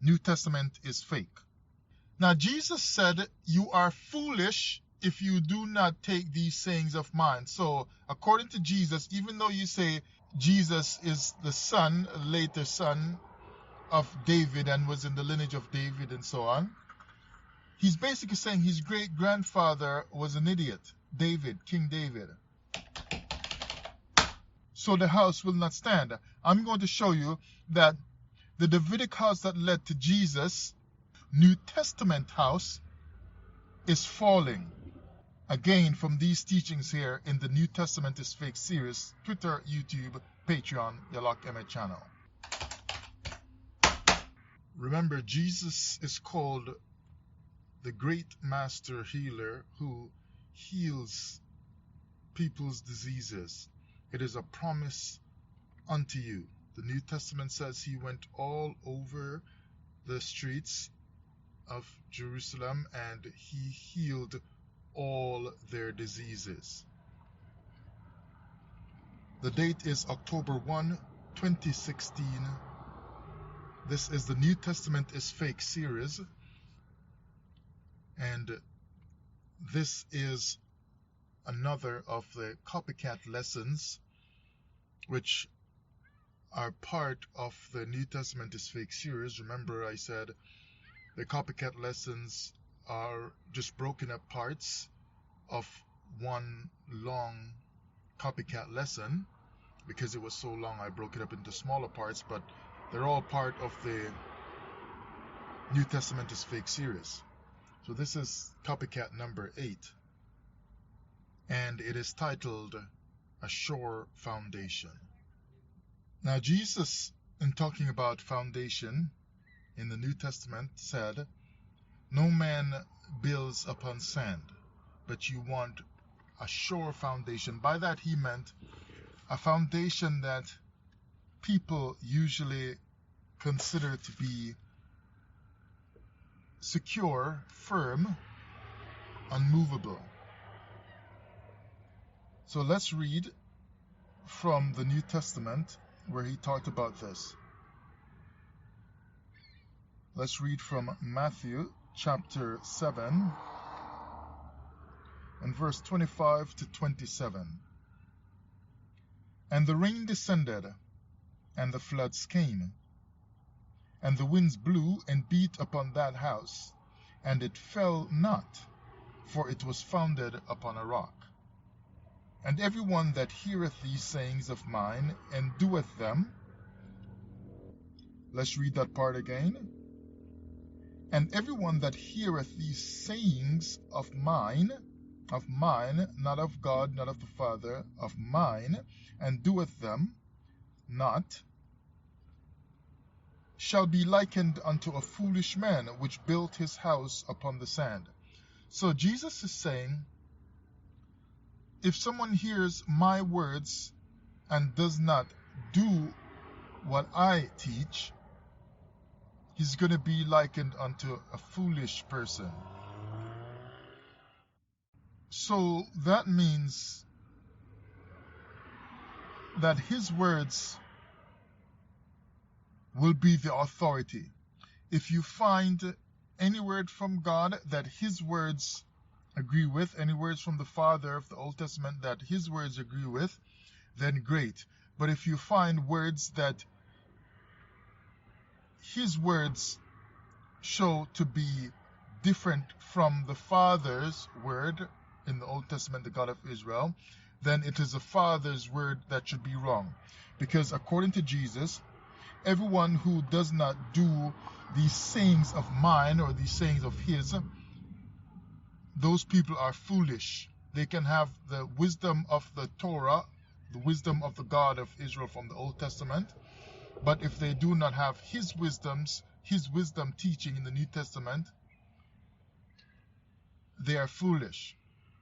New Testament is fake. Now Jesus said, you are foolish if you do not take these sayings of mine. So according to Jesus, even though you say Jesus is the son, later son of David and was in the lineage of David and so on, he's basically saying his great-grandfather was an idiot, David, King David. So the house will not stand. I'm going to show you that the Davidic house that led to Jesus, New Testament house, is falling. Again, from these teachings here in the New Testament is Fake series, Twitter, YouTube, Patreon, Yalak Emmett channel. Remember, Jesus is called the great master healer who heals people's diseases. It is a promise unto you. The New Testament says he went all over the streets of Jerusalem and he healed all their diseases. The date is October 1, 2016. This is the New Testament is Fake series, and this is another of the copycat lessons which are part of the New Testament is Fake series. Remember, I said the copycat lessons are just broken up parts of one long copycat lesson. Because it was so long, I broke it up into smaller parts, but they're all part of the New Testament is Fake series. So this is copycat number 8, and it is titled A Sure Foundation. Now Jesus, in talking about foundation in the New Testament, said, no man builds upon sand, but you want a sure foundation. By that he meant a foundation that people usually consider to be secure, firm, unmovable. So let's read from the New Testament where he talked about this. Let's read from Matthew chapter 7 and verse 25 to 27. And the rain descended, and the floods came, and the winds blew and beat upon that house, and it fell not, for it was founded upon a rock. And every one that heareth these sayings of mine, and doeth them, let's read that part again. And every one that heareth these sayings of mine, not of God, not of the Father, of mine, and doeth them not, shall be likened unto a foolish man which built his house upon the sand. So Jesus is saying, if someone hears my words and does not do what I teach, he's going to be likened unto a foolish person. So that means that his words will be the authority. If you find any word from God that his words agree with, any words from the Father of the Old Testament that his words agree with, then great. But if you find words that his words show to be different from the Father's word in the Old Testament, the God of Israel, then it is the Father's word that should be wrong. Because according to Jesus, everyone who does not do these sayings of mine or these sayings of his, those people are foolish. They can have the wisdom of the Torah, the wisdom of the God of Israel from the Old Testament, but if they do not have his wisdom teaching in the New Testament, they are foolish.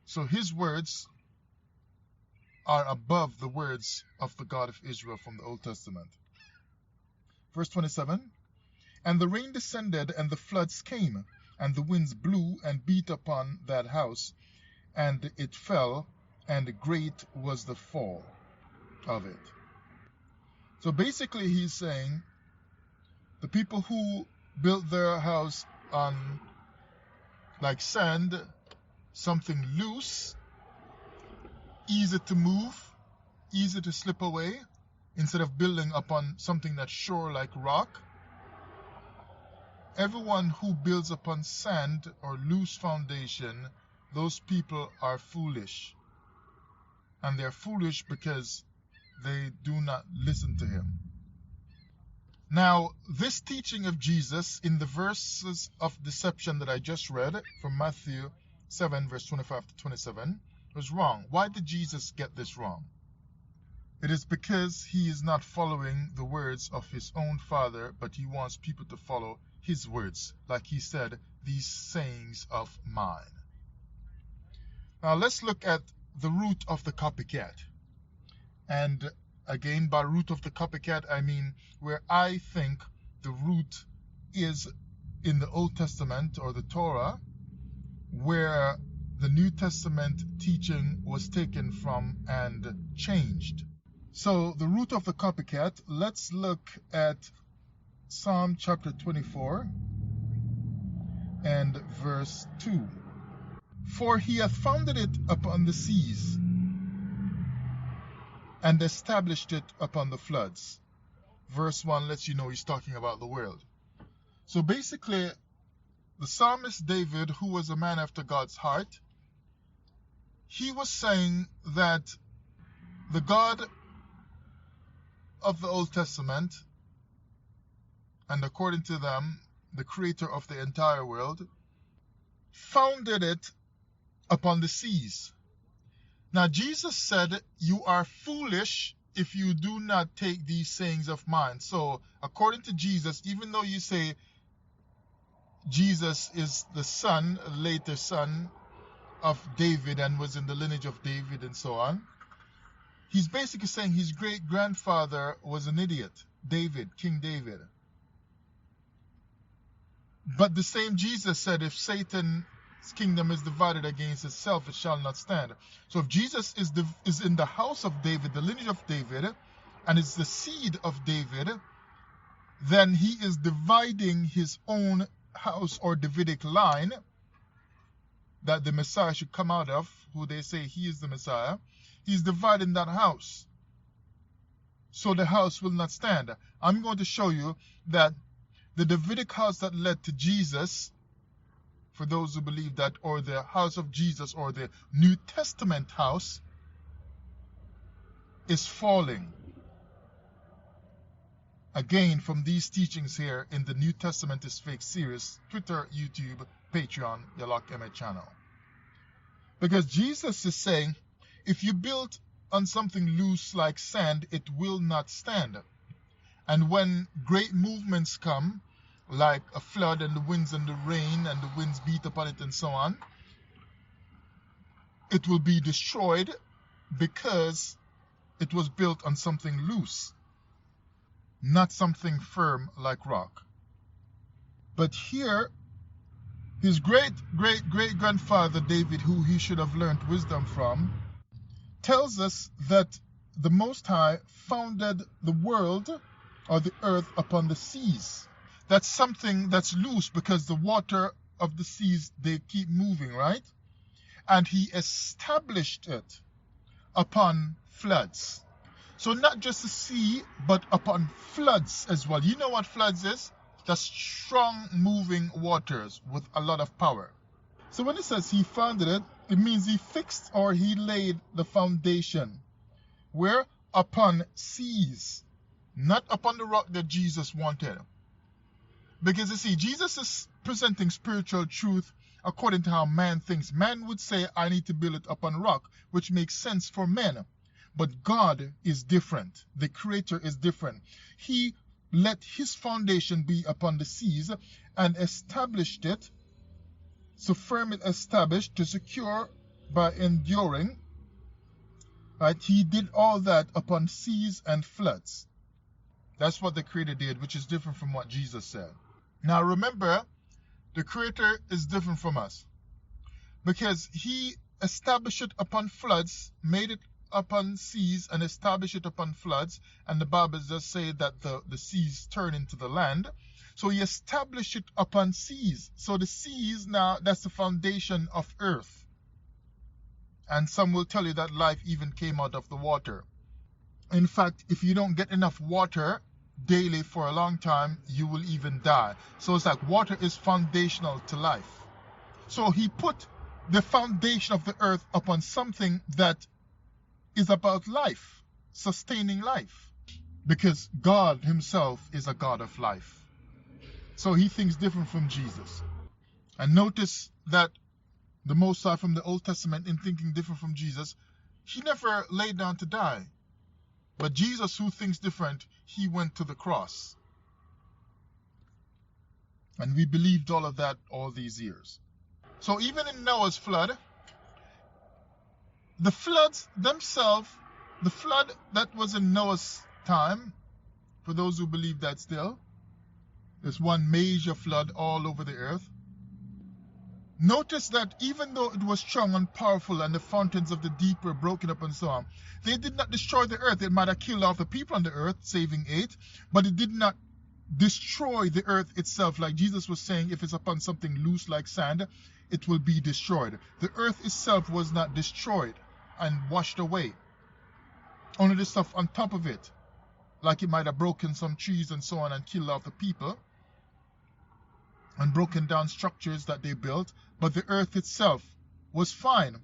So his words are above the words of the God of Israel from the Old Testament. Verse 27, and the rain descended, and the floods came, and the winds blew and beat upon that house, and it fell, and great was the fall of it. So basically he's saying the people who built their house on like sand, something loose, easy to move, easy to slip away, instead of building upon something that's sure like rock. Everyone who builds upon sand or loose foundation, those people are foolish. And they're foolish because they do not listen to him. Now, this teaching of Jesus in the verses of deception that I just read from Matthew 7, verse 25 to 27, was wrong. Why did Jesus get this wrong? It is because he is not following the words of his own Father, but he wants people to follow his words. Like he said, these sayings of mine. Now let's look at the root of the copycat. And again, by root of the copycat, I mean where I think the root is in the Old Testament or the Torah, where the New Testament teaching was taken from and changed. So the root of the copycat, let's look at Psalm chapter 24 and verse 2. For he hath founded it upon the seas and established it upon the floods. Verse 1 lets you know he's talking about the world. So basically, the psalmist David, who was a man after God's heart, he was saying that the God of the Old Testament, and according to them, the creator of the entire world, founded it upon the seas. Now Jesus said, you are foolish if you do not take these sayings of mine. So according to Jesus, even though you say Jesus is the son, later son of David and was in the lineage of David and so on, he's basically saying his great-grandfather was an idiot, David, King David. But the same Jesus said, if Satan's kingdom is divided against itself, it shall not stand. So if Jesus is in the house of David, the lineage of David, and is the seed of David, then he is dividing his own house or Davidic line that the Messiah should come out of, who they say he is the Messiah. He's dividing that house. So the house will not stand. I'm going to show you that the Davidic house that led to Jesus, for those who believe that, or the house of Jesus, or the New Testament house, is falling. Again, from these teachings here in the New Testament is Fake series, Twitter, YouTube, Patreon, Yalak Emmett channel. Because Jesus is saying, if you build on something loose like sand, it will not stand. And when great movements come, like a flood and the winds and the rain and the winds beat upon it and so on, it will be destroyed because it was built on something loose, not something firm like rock. But here, his great-great-great-grandfather David, who he should have learned wisdom from, tells us that the Most High founded the world or the earth upon the seas. That's something that's loose because the water of the seas, they keep moving, right? And he established it upon floods. So not just the sea, but upon floods as well. You know what floods is? That's strong moving waters with a lot of power. So when it says he founded it, it means he fixed or he laid the foundation. Where? Upon seas. Not upon the rock that Jesus wanted. Because you see, Jesus is presenting spiritual truth according to how man thinks. Man would say, I need to build it upon rock, which makes sense for men. But God is different. The Creator is different. He let his foundation be upon the seas and established it, so firm it established to secure by enduring. Right? He did all that upon seas and floods. That's what the Creator did, which is different from what Jesus said. Now remember, the Creator is different from us because he established it upon floods, made it upon seas and established it upon floods, and the Bible does say that the seas turn into the land. So he established it upon seas. So the seas now, that's the foundation of earth. And some will tell you that life even came out of the water. In fact, if you don't get enough water daily for a long time, you will even die. So it's like water is foundational to life. So he put the foundation of the earth upon something that is about life, sustaining life. Because God himself is a God of life. So he thinks different from Jesus. And notice that the Most High from the Old Testament, in thinking different from Jesus, he never laid down to die. But Jesus, who thinks different, he went to the cross. And we believed all of that all these years. So even in Noah's flood, the floods themselves, the flood that was in Noah's time, for those who believe that still, there's one major flood all over the earth. Notice that even though it was strong and powerful and the fountains of the deep were broken up and so on, they did not destroy the earth. It might have killed off the people on the earth, saving 8, but it did not destroy the earth itself. Like Jesus was saying, if it's upon something loose like sand, it will be destroyed. The earth itself was not destroyed and washed away. Only the stuff on top of it, like it might have broken some trees and so on and killed off the people and broken down structures that they built, but the earth itself was fine.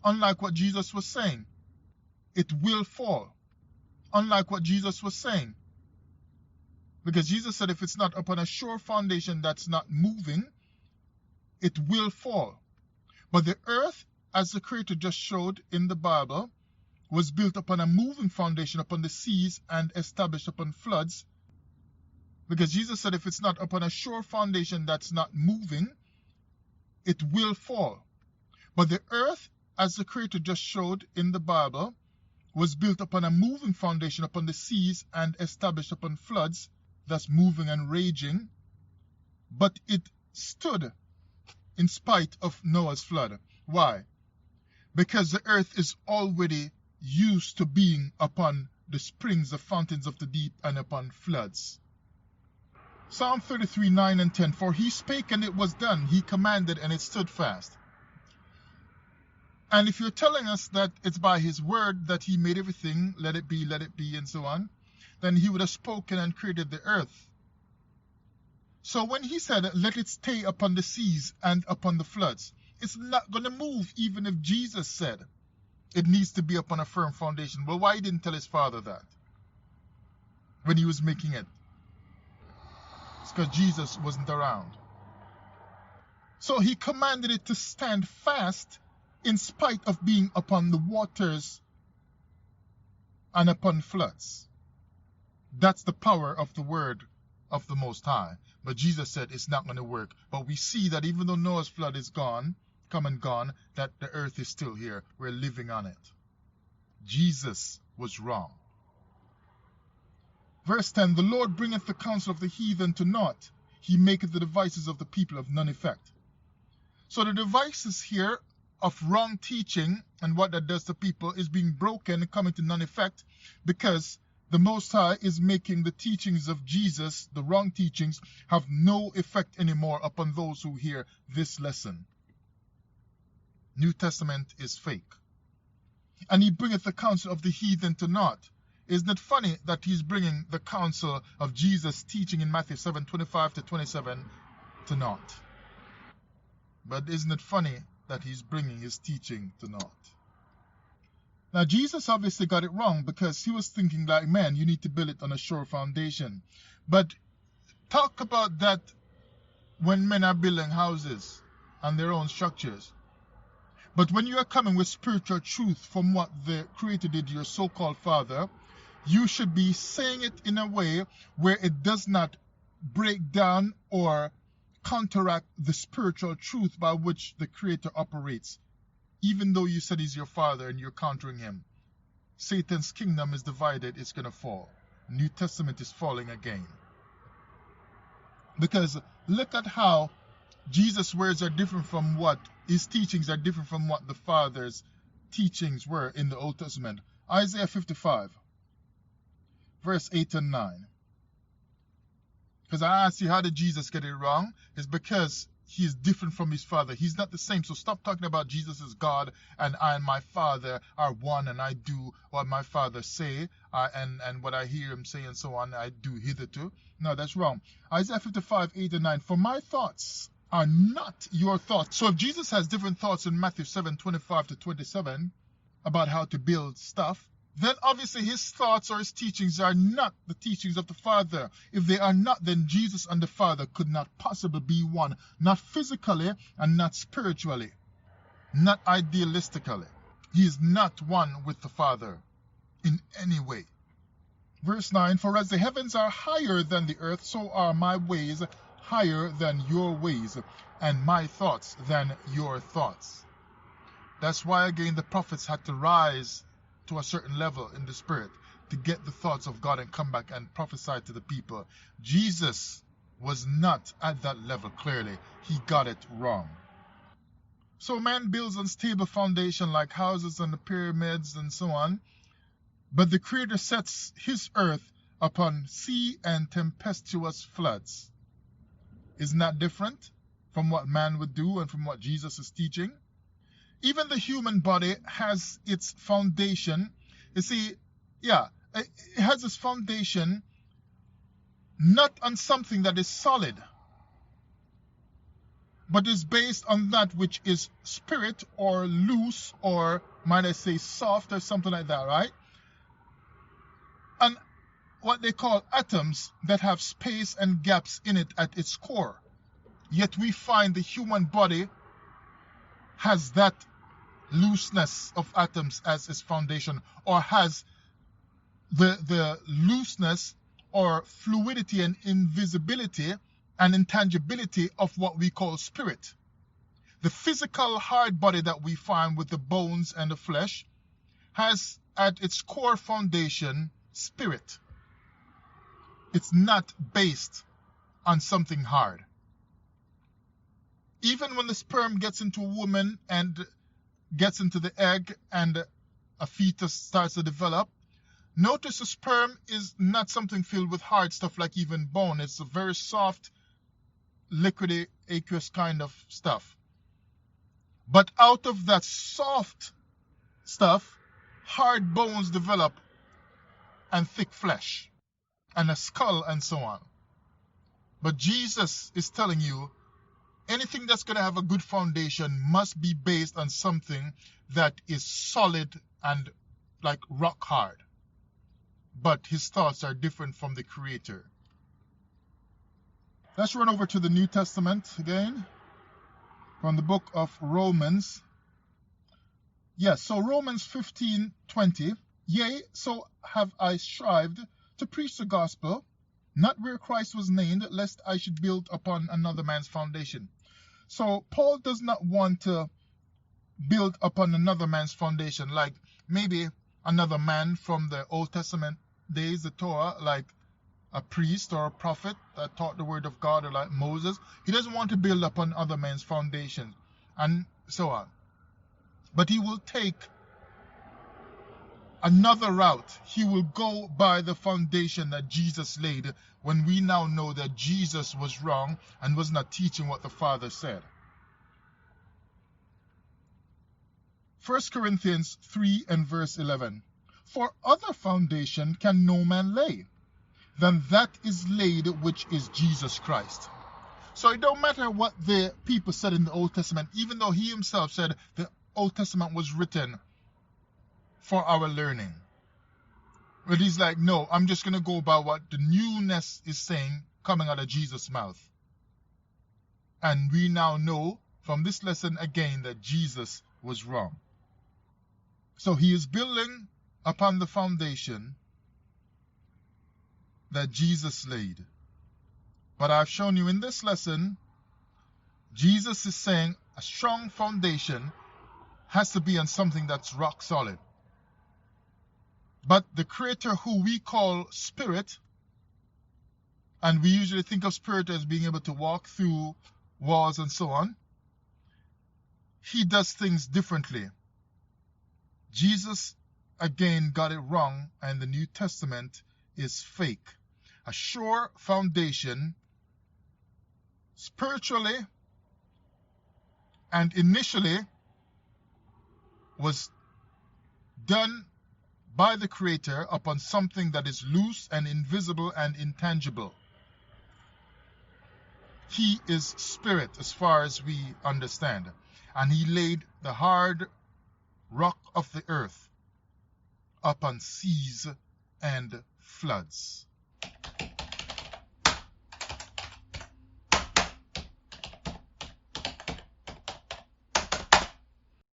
Unlike what Jesus was saying, it will fall. Unlike what Jesus was saying. Because Jesus said if it's not upon a sure foundation that's not moving, it will fall. But the earth, as the Creator just showed in the Bible, was built upon a moving foundation, upon the seas and established upon floods. Because Jesus said if it's not upon a sure foundation that's not moving, it will fall. But the earth, as the Creator just showed in the Bible, was built upon a moving foundation, upon the seas and established upon floods, that's moving and raging. But it stood in spite of Noah's flood. Why? Because the earth is already used to being upon the springs, the fountains of the deep, and upon floods. Psalm 33, 9 and 10. For he spake and it was done. He commanded and it stood fast. And if you're telling us that it's by his word that he made everything, let it be, and so on, then he would have spoken and created the earth. So when he said, let it stay upon the seas and upon the floods, it's not going to move even if Jesus said it needs to be upon a firm foundation. Well, why he didn't tell his father that when he was making it? It's because Jesus wasn't around. So he commanded it to stand fast in spite of being upon the waters and upon floods. That's the power of the word of the Most High. But Jesus said it's not going to work. But we see that even though Noah's flood is gone, come and gone, that the earth is still here. We're living on it. Jesus was wrong. Verse 10, the Lord bringeth the counsel of the heathen to naught. He maketh the devices of the people of none effect. So the devices here of wrong teaching and what that does to people is being broken and coming to none effect, because the Most High is making the teachings of Jesus, the wrong teachings, have no effect anymore upon those who hear this lesson. New Testament is fake. And he bringeth the counsel of the heathen to naught. Isn't it funny that he's bringing the counsel of Jesus' teaching in Matthew 7, 25 to 27 to naught? But isn't it funny that he's bringing his teaching to naught? Now, Jesus obviously got it wrong because he was thinking like, man, you need to build it on a sure foundation. But talk about that when men are building houses and their own structures. But when you are coming with spiritual truth from what the Creator did, your so-called Father, you should be saying it in a way where it does not break down or counteract the spiritual truth by which the Creator operates. Even though you said he's your father and you're countering him. Satan's kingdom is divided, it's going to fall. New Testament is falling again. Because look at how Jesus' words are different from what his teachings are different from what the Father's teachings were in the Old Testament. Isaiah 55, verse 8 and 9. Because I asked you, how did Jesus get it wrong? It's because he is different from his Father. He's not the same. So stop talking about Jesus as God and I and my Father are one and I do what my Father say and what I hear him say and so on, I do hitherto. No, that's wrong. Isaiah 55, 8 and 9. For my thoughts are not your thoughts. So if Jesus has different thoughts in Matthew 7, 25 to 27 about how to build stuff, then obviously his thoughts or his teachings are not the teachings of the Father. If they are not, then Jesus and the Father could not possibly be one. Not physically and not spiritually. Not idealistically. He is not one with the Father in any way. Verse 9, for as the heavens are higher than the earth, so are my ways higher than your ways, and my thoughts than your thoughts. That's why, again, the prophets had to rise to a certain level in the spirit to get the thoughts of God and come back and prophesy to the people. Jesus was not at that level, clearly. He got it wrong. So man builds on stable foundation like houses and the pyramids and so on. But the Creator sets his earth upon sea and tempestuous floods. Isn't that different from what man would do and from what Jesus is teaching? Even the human body has its foundation. You see, it has its foundation not on something that is solid, but is based on that which is spirit or loose or, might I say, soft or something like that, right? And what they call atoms that have space and gaps in it at its core. Yet we find the human body has that looseness of atoms as its foundation, or has the looseness or fluidity and invisibility and intangibility of what we call spirit. The physical hard body that we find with the bones and the flesh has at its core foundation spirit. It's not based on something hard. Even when the sperm gets into a woman and gets into the egg and a fetus starts to develop, notice the sperm is not something filled with hard stuff like even bone. It's a very soft, liquidy, aqueous kind of stuff. But out of that soft stuff, hard bones develop and thick flesh and a skull and so on. But Jesus is telling you, anything that's going to have a good foundation must be based on something that is solid and like rock hard. But his thoughts are different from the Creator. Let's run over to the New Testament again, from the book of Romans. Yes, so Romans 15:20. Yea, so have I strived to preach the gospel, not where Christ was named, lest I should build upon another man's foundation. So Paul does not want to build upon another man's foundation, like maybe another man from the Old Testament days, the Torah, like a priest or a prophet that taught the word of God, or like Moses. He doesn't want to build upon other men's foundation and so on. But he will take another route. He will go by the foundation that Jesus laid, when we now know that Jesus was wrong and was not teaching what the Father said. 1 Corinthians 3 and verse 11. For other foundation can no man lay than that is laid, which is Jesus Christ. So it don't matter what the people said in the Old Testament, even though he himself said the Old Testament was written for our learning. But he's like, no, I'm just going to go by what the newness is saying coming out of Jesus' mouth. And we now know from this lesson again that Jesus was wrong. So he is building upon the foundation that Jesus laid. But I've shown you in this lesson, Jesus is saying a strong foundation has to be on something that's rock solid. But the Creator, who we call Spirit, and we usually think of Spirit as being able to walk through walls and so on, he does things differently. Jesus, again, got it wrong, and the New Testament is fake. A sure foundation spiritually and initially was done by the Creator upon something that is loose and invisible and intangible. He is spirit as far as we understand, and he laid the hard rock of the earth upon seas and floods.